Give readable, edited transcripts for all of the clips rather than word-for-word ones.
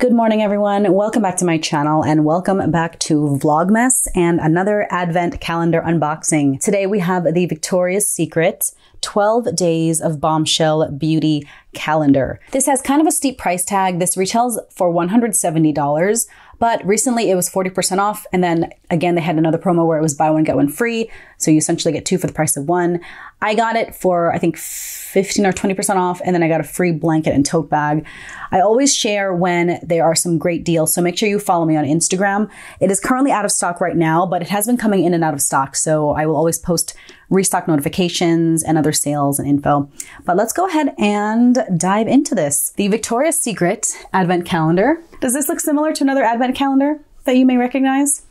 Good morning, everyone. Welcome back to my channel and welcome back to Vlogmess and another advent calendar unboxing. Today we have the Victoria's Secret 12 Days of Bombshell Beauty Calendar. This has kind of a steep price tag. This retails for $170, but recently it was 40% off. And then again, they had another promo where it was buy one, get one free. So you essentially get two for the price of one. I got it for, I think, 15 or 20% off, and then I got a free blanket and tote bag. I always share when there are some great deals, so make sure you follow me on Instagram. It is currently out of stock right now, but it has been coming in and out of stock, so I will always post restock notifications and other sales and info. But let's go ahead and dive into this. The Victoria's Secret Advent Calendar. Does this look similar to another Advent calendar that you may recognize?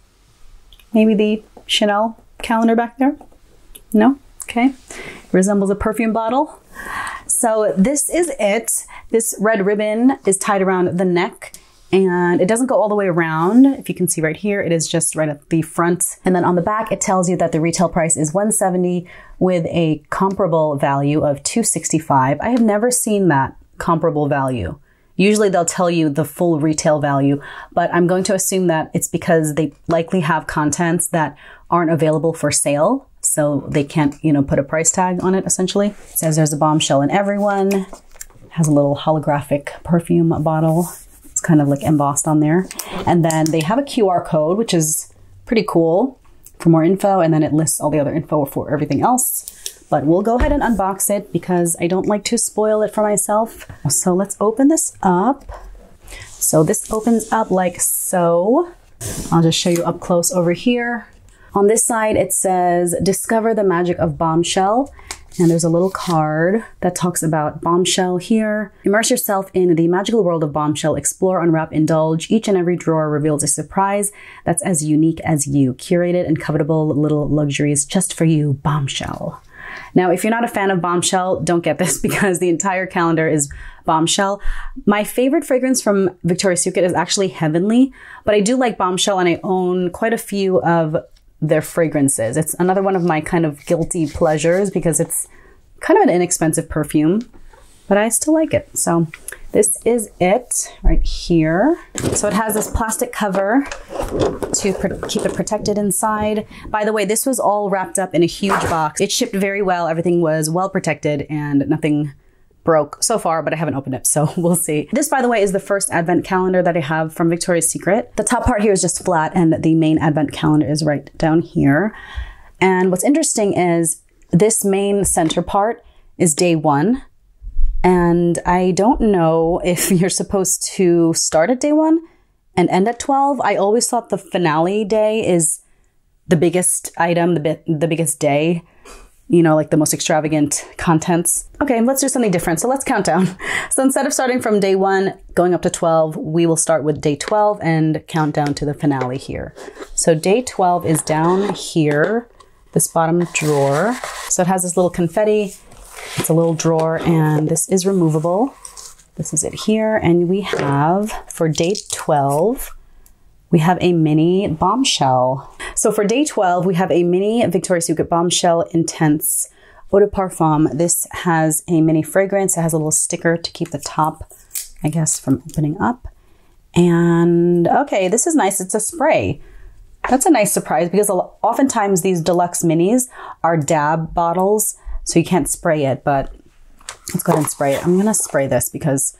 Maybe the Chanel calendar back there? No? Okay. Resembles a perfume bottle. So this is it. This red ribbon is tied around the neck and it doesn't go all the way around. If you can see right here, it is just right at the front. And then on the back, it tells you that the retail price is $170 with a comparable value of $265. I have never seen that comparable value. Usually they'll tell you the full retail value, but I'm going to assume that it's because they likely have contents that aren't available for sale. So they can't, put a price tag on it, essentially. It says there's a bombshell in everyone. It has a little holographic perfume bottle. It's kind of like embossed on there. And then they have a QR code, which is pretty cool for more info. And then it lists all the other info for everything else. But we'll go ahead and unbox it because I don't like to spoil it for myself. So let's open this up. So this opens up like so. I'll just show you up close over here. On this side, it says, discover the magic of Bombshell. And there's a little card that talks about Bombshell here. Immerse yourself in the magical world of Bombshell. Explore, unwrap, indulge. Each and every drawer reveals a surprise that's as unique as you. Curated and covetable little luxuries just for you, Bombshell. Now, if you're not a fan of Bombshell, don't get this because the entire calendar is Bombshell. My favorite fragrance from Victoria's Secret is actually Heavenly, but I do like Bombshell and I own quite a few of their fragrances. It's another one of my kind of guilty pleasures because it's kind of an inexpensive perfume, but I still like it. So this is it right here. So it has this plastic cover to keep it protected inside. By the way, this was all wrapped up in a huge box. It shipped very well. Everything was well protected and nothing broke so far, but I haven't opened it, so we'll see. This, by the way, is the first advent calendar that I have from Victoria's Secret. The top part here is just flat and the main advent calendar is right down here. And what's interesting is this main center part is day 1. And I don't know if you're supposed to start at day 1 and end at 12. I always thought the finale day is the biggest item, the biggest day. Like the most extravagant contents. Okay, let's do something different. So let's count down. So instead of starting from day 1, going up to 12, we will start with day 12 and count down to the finale here. So day 12 is down here, this bottom drawer. So it has this little confetti. It's a little drawer and this is removable. This is it here. And we have, for day 12, we have a mini Bombshell. So for day 12, we have a mini Victoria's Secret Bombshell Intense Eau de Parfum. This has a mini fragrance. It has a little sticker to keep the top, I guess, from opening up. And okay, this is nice. It's a spray. That's a nice surprise because oftentimes these deluxe minis are dab bottles, so you can't spray it, but let's go ahead and spray it. I'm gonna spray this because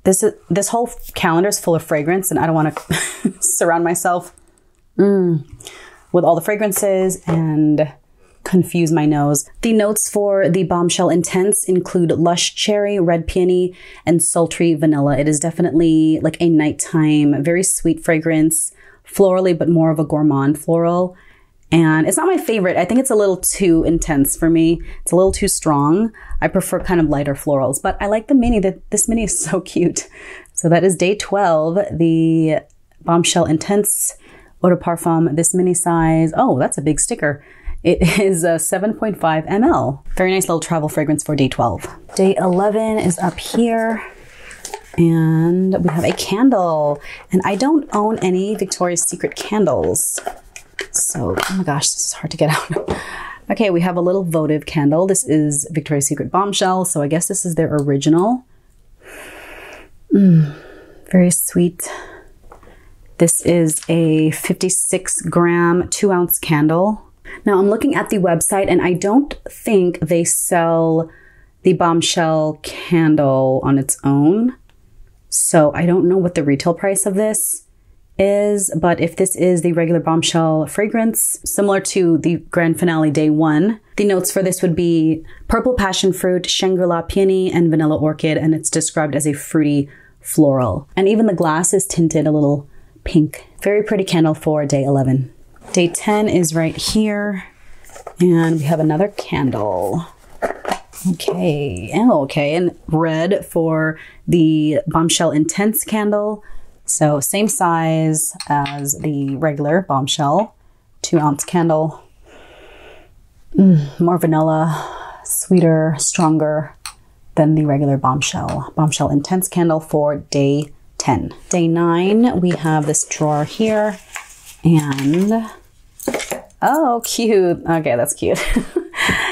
this whole calendar is full of fragrance and I don't want to surround myself with all the fragrances and confuse my nose. The notes for the Bombshell Intense include lush cherry, red peony, and sultry vanilla. It is definitely like a nighttime, very sweet fragrance, florally, but more of a gourmand floral. And it's not my favorite. I think it's a little too intense for me. It's a little too strong. I prefer kind of lighter florals, but I like the mini. This mini is so cute. So that is day 12, the Bombshell Intense Eau de Parfum, this mini size. Oh, that's a big sticker. It is 7.5 ml. Very nice little travel fragrance for day 12. Day 11 is up here. And we have a candle. And I don't own any Victoria's Secret candles. So, oh my gosh, this is hard to get out. Okay, we have a little votive candle. This is Victoria's Secret Bombshell, so I guess this is their original. Very sweet. This is a 56 gram, 2-ounce candle. Now I'm looking at the website and I don't think they sell the Bombshell candle on its own. So I don't know what the retail price of this is, but if this is the regular Bombshell fragrance, similar to the Grand Finale Day 1, the notes for this would be purple passion fruit, Shangri-La peony, and vanilla orchid, and it's described as a fruity floral. And even the glass is tinted a little pink. Very pretty candle for day 11. Day 10 is right here, and we have another candle. Okay, and red for the Bombshell Intense candle. So same size as the regular Bombshell, 2-ounce candle. More vanilla, sweeter, stronger than the regular Bombshell. Bombshell Intense candle for day 10. Day 9, we have this drawer here, and oh, cute. Okay, that's cute.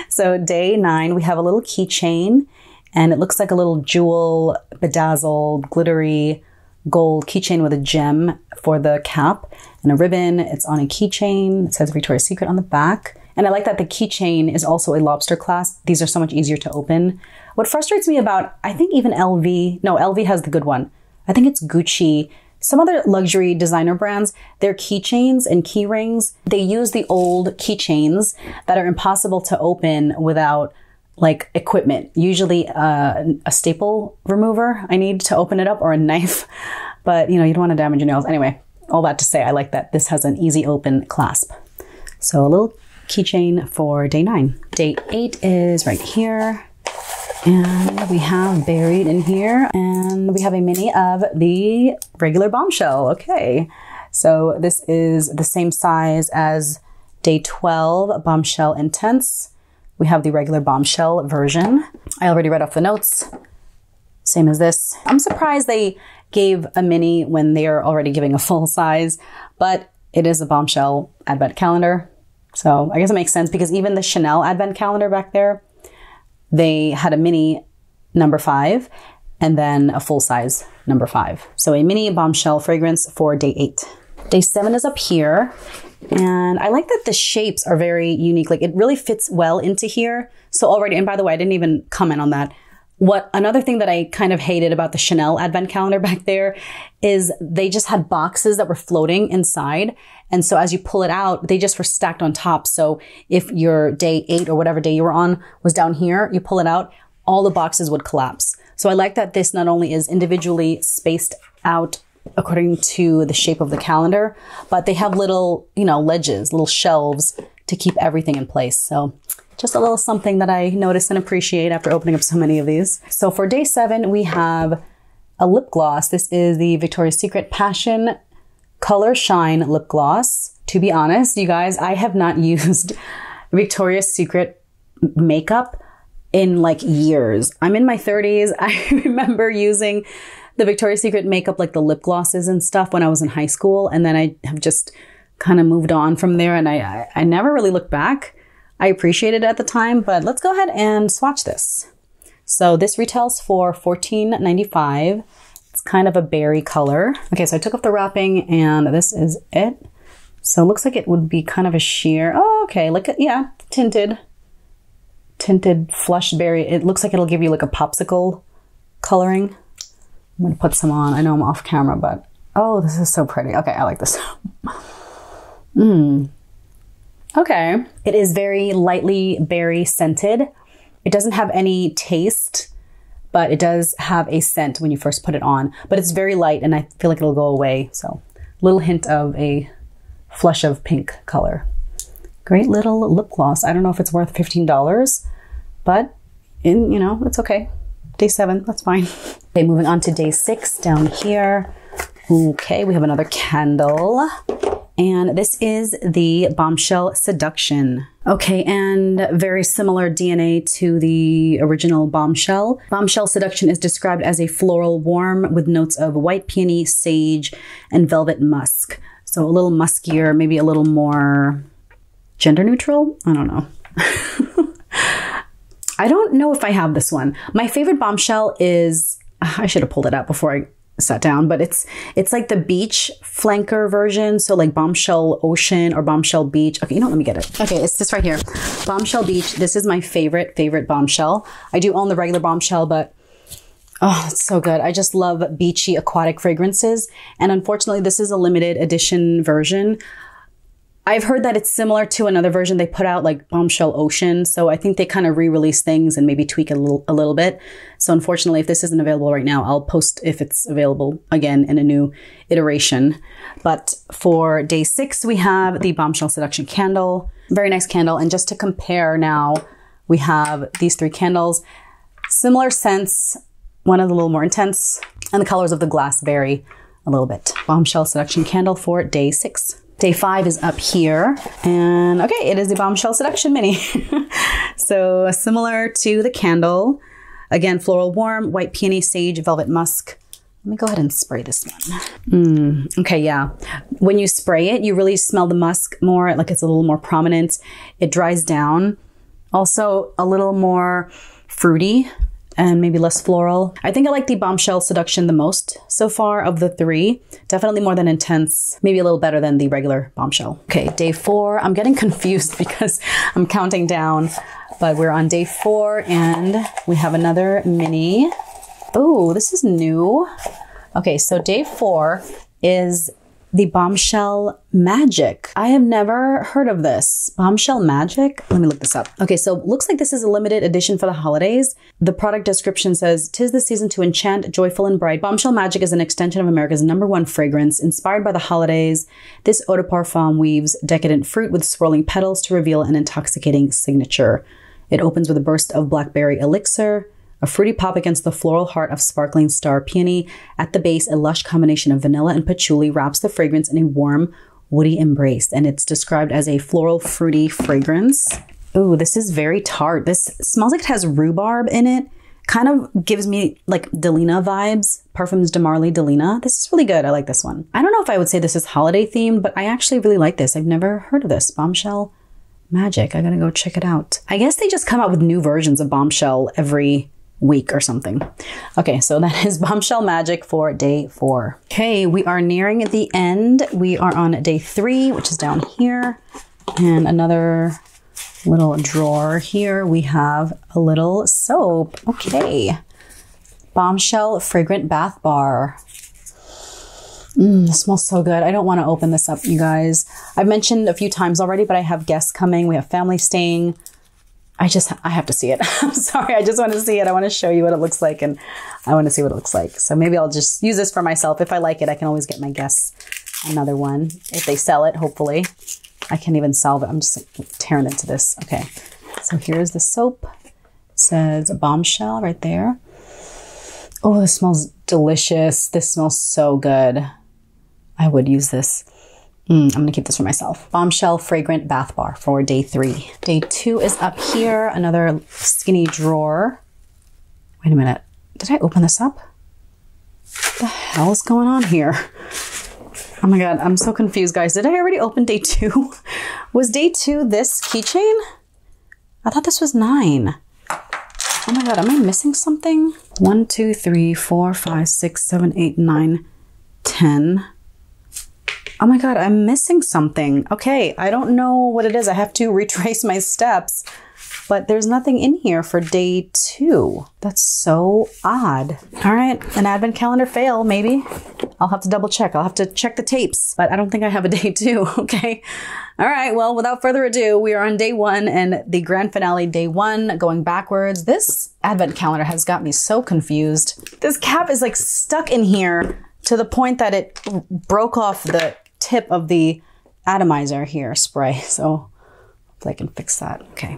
So day 9, we have a little keychain, and it looks like a little jewel, bedazzled, glittery gold keychain with a gem for the cap and a ribbon. It's on a keychain. It says Victoria's Secret on the back. And I like that the keychain is also a lobster clasp. These are so much easier to open. What frustrates me about, I think even LV has the good one. I think it's Gucci. Some other luxury designer brands, their keychains and key rings, they use the old keychains that are impossible to open without like equipment. Usually a staple remover I need to open it up, or a knife, but you know, you don't want to damage your nails. Anyway, all that to say, I like that this has an easy open clasp. So a little keychain for day 9. Day 8 is right here. And we have buried in here, and we have a mini of the regular Bombshell. Okay, so this is the same size as day 12 Bombshell Intense. We have the regular Bombshell version. I already read off the notes. Same as this. I'm surprised they gave a mini when they're already giving a full size, but it is a Bombshell advent calendar. So I guess it makes sense, because even the Chanel advent calendar back there, they had a mini number 5 and then a full size number 5. So a mini Bombshell fragrance for day 8. Day 7 is up here. And I like that the shapes are very unique. Like it really fits well into here. So already, and by the way, I didn't even comment on that. Another thing that I kind of hated about the Chanel advent calendar back there is they just had boxes that were floating inside. And so as you pull it out, they just were stacked on top. So if your day 8 or whatever day you were on was down here, you pull it out, all the boxes would collapse. So I like that this not only is individually spaced out according to the shape of the calendar, but they have little, ledges, little shelves to keep everything in place. So just a little something that I notice and appreciate after opening up so many of these. So for day 7, we have a lip gloss. This is the Victoria's Secret Passion Color Shine Lip Gloss. To be honest, you guys, I have not used Victoria's Secret makeup in like years. I'm in my 30s. I remember using the Victoria's Secret makeup, like the lip glosses and stuff, when I was in high school. And then I have just kind of moved on from there, and I never really looked back. I appreciated it at the time, but let's go ahead and swatch this. So this retails for $14.95. It's kind of a berry color. Okay, so I took off the wrapping, and this is it. So it looks like it would be kind of a sheer. Oh, okay, yeah, tinted flush berry. It looks like it'll give you like a popsicle coloring. I'm gonna put some on. I know I'm off camera, but oh, this is so pretty. Okay, I like this. Okay. It is very lightly berry scented. It doesn't have any taste, but it does have a scent when you first put it on. But it's very light, and I feel like it'll go away. So little hint of a flush of pink color. Great little lip gloss. I don't know if it's worth $15, but it's okay. Day 7, that's fine. Okay, moving on to day 6 down here. Okay, we have another candle. And this is the Bombshell Seduction. Okay, and very similar DNA to the original Bombshell. Bombshell Seduction is described as a floral warm with notes of white peony, sage, and velvet musk. So a little muskier, maybe a little more gender neutral? I don't know. I don't know if I have this one. My favorite Bombshell is, I should have pulled it out before I set down, but it's like the beach flanker version. So like Bombshell Ocean or Bombshell Beach. Okay, you know what? Let me get it. Okay, it's this right here. Bombshell Beach. This is my favorite Bombshell. I do own the regular Bombshell, but oh, it's so good. I just love beachy aquatic fragrances. And unfortunately, this is a limited edition version. I've heard that it's similar to another version they put out, like Bombshell Ocean. So I think they kind of re-release things and maybe tweak it a little bit. So unfortunately, if this isn't available right now, I'll post if it's available again in a new iteration. But for day 6, we have the Bombshell Seduction Candle. Very nice candle. And just to compare now, we have these 3 candles. Similar scents. One is a little more intense. And the colors of the glass vary a little bit. Bombshell Seduction Candle for day 6. Day 5 is up here, and okay, it is the Bombshell Seduction Mini. So similar to the candle, again, floral warm, white peony, sage, velvet musk. Let me go ahead and spray this one. Okay, yeah. When you spray it, you really smell the musk more, like it's a little more prominent. It dries down. Also a little more fruity and maybe less floral. I think I like the Bombshell Seduction the most so far of the 3. Definitely more than intense, maybe a little better than the regular Bombshell. Okay, day 4. I'm getting confused because I'm counting down, but we're on day 4 and we have another mini. Oh, this is new. Okay, so day 4 is the Bombshell Magic. I have never heard of this. Bombshell Magic? Let me look this up. Okay, so looks like this is a limited edition for the holidays. The product description says, "'Tis the season to enchant, joyful and bright. Bombshell Magic is an extension of America's #1 fragrance. Inspired by the holidays, this eau de parfum weaves decadent fruit with swirling petals to reveal an intoxicating signature. It opens with a burst of blackberry elixir, a fruity pop against the floral heart of sparkling star peony. At the base, a lush combination of vanilla and patchouli wraps the fragrance in a warm, woody embrace." And it's described as a floral, fruity fragrance. Ooh, this is very tart. This smells like it has rhubarb in it. Kind of gives me like Delina vibes. Parfums de Marly Delina. This is really good. I like this one. I don't know if I would say this is holiday themed, but I actually really like this. I've never heard of this. Bombshell Magic. I gotta go check it out. I guess they just come out with new versions of Bombshell every week or something. Okay, so that is Bombshell Magic for day 4. Okay, we are nearing the end. We are on day 3, which is down here. And another little drawer here. We have a little soap. Okay. Bombshell Fragrant Bath Bar. This smells so good. I don't want to open this up, you guys. I've mentioned a few times already, but I have guests coming. We have family staying. I have to see it. I'm sorry. I just want to see it. I want to show you what it looks like, and I want to see what it looks like. So maybe I'll just use this for myself. If I like it, I can always get my guests another one. If they sell it, hopefully. I can't even salve it. I'm just like, tearing into this. Okay. So here's the soap. It says Bombshell right there. Oh, this smells delicious. This smells so good. I would use this. I'm gonna keep this for myself. Bombshell Fragrant Bath Bar for day 3. Day 2 is up here, another skinny drawer. Wait a minute, did I open this up? What the hell is going on here? Oh my God, I'm so confused, guys. Did I already open day 2? Was day 2 this keychain? I thought this was 9. Oh my God, am I missing something? 1, 2, 3, 4, 5, 6, 7, 8, 9, 10. Oh my God, I'm missing something. Okay, I don't know what it is. I have to retrace my steps, but there's nothing in here for day 2. That's so odd. All right, an advent calendar fail, maybe. I'll have to double check. I'll have to check the tapes, but I don't think I have a day 2, okay? All right, well, without further ado, we are on day 1 and the grand finale, day 1, going backwards. This advent calendar has got me so confused. This cap is like stuck in here to the point that it broke off the tip of the atomizer here, spray. So hopefully I can fix that. Okay.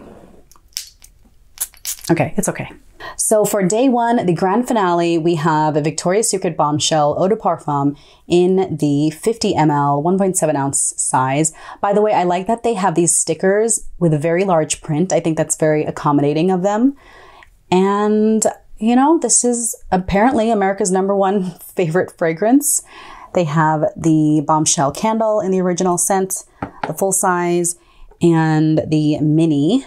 Okay, it's okay. So for day 1, the grand finale, we have a Victoria's Secret Bombshell Eau de Parfum in the 50 ml, 1.7 ounce size. By the way, I like that they have these stickers with a very large print. I think that's very accommodating of them. And, you know, this is apparently America's #1 favorite fragrance. They have the Bombshell candle in the original scent, the full size, and the mini,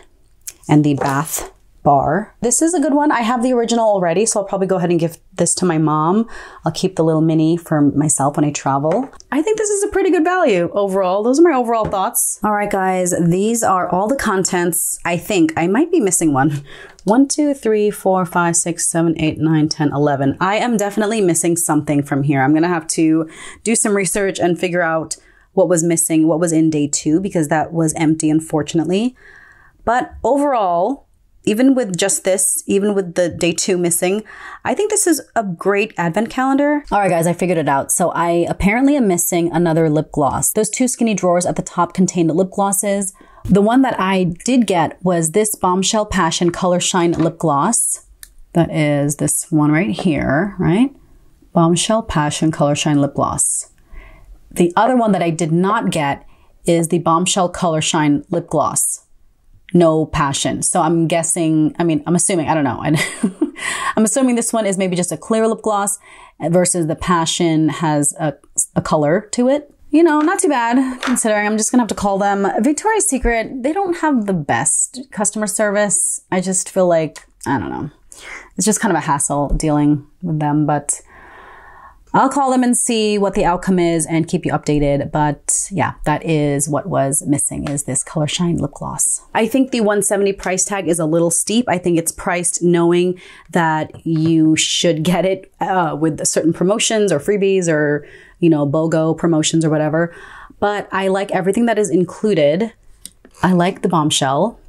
and the bath bar. This is a good one. I have the original already, so I'll probably go ahead and give this to my mom. I'll keep the little mini for myself when I travel. I think this is a pretty good value overall. Those are my overall thoughts. All right, guys, these are all the contents. I think I might be missing one. 1, 2, 3, 4, 5, 6, 7, 8, 9, 10, 11. I am definitely missing something from here. I'm gonna have to do some research and figure out what was missing, what was in day 2, because that was empty, unfortunately. But overall, even with just this, even with the day 2 missing, I think this is a great advent calendar. All right, guys, I figured it out. So I apparently am missing another lip gloss. Those 2 skinny drawers at the top contained lip glosses. The one that I did get was this Bombshell Passion Color Shine Lip Gloss. That is this one right here, right? Bombshell Passion Color Shine Lip Gloss. The other one that I did not get is the Bombshell Color Shine Lip Gloss. No passion. So I'm guessing, I'm assuming, I don't know. I'm assuming this one is maybe just a clear lip gloss versus the passion has a color to it. You know, not too bad considering. I'm just gonna have to call them. Victoria's Secret, they don't have the best customer service. I just feel like, I don't know. It's just kind of a hassle dealing with them, but I'll call them and see what the outcome is and keep you updated. But yeah, that is what was missing, is this Color Shine lip gloss. I think the $170 price tag is a little steep. I think it's priced knowing that you should get it with certain promotions or freebies or, you know, BOGO promotions or whatever. But I like everything that is included. I like the Bombshell.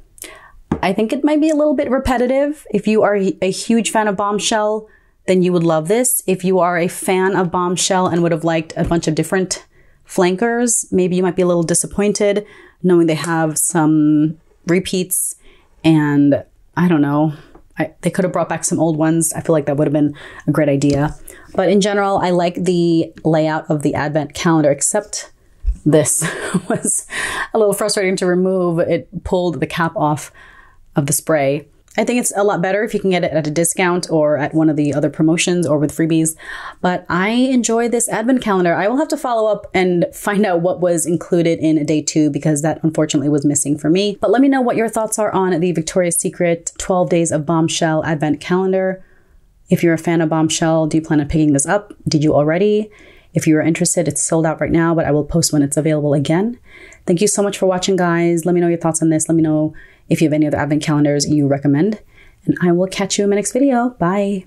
I think it might be a little bit repetitive. If you are a huge fan of Bombshell, then you would love this. If you are a fan of Bombshell and would have liked a bunch of different flankers, maybe you might be a little disappointed knowing they have some repeats and I don't know, they could have brought back some old ones. I feel like that would have been a great idea. But in general, I like the layout of the advent calendar, except this was a little frustrating to remove. It pulled the cap off of the spray. I think it's a lot better if you can get it at a discount or at one of the other promotions or with freebies. But I enjoy this advent calendar. I will have to follow up and find out what was included in day 2 because that unfortunately was missing for me. But let me know what your thoughts are on the Victoria's Secret 12 Days of Bombshell advent calendar. If you're a fan of Bombshell, do you plan on picking this up? Did you already? If you are interested, it's sold out right now, but I will post when it's available again. Thank you so much for watching, guys. Let me know your thoughts on this. Let me know if you have any other advent calendars you recommend. And I will catch you in my next video. Bye.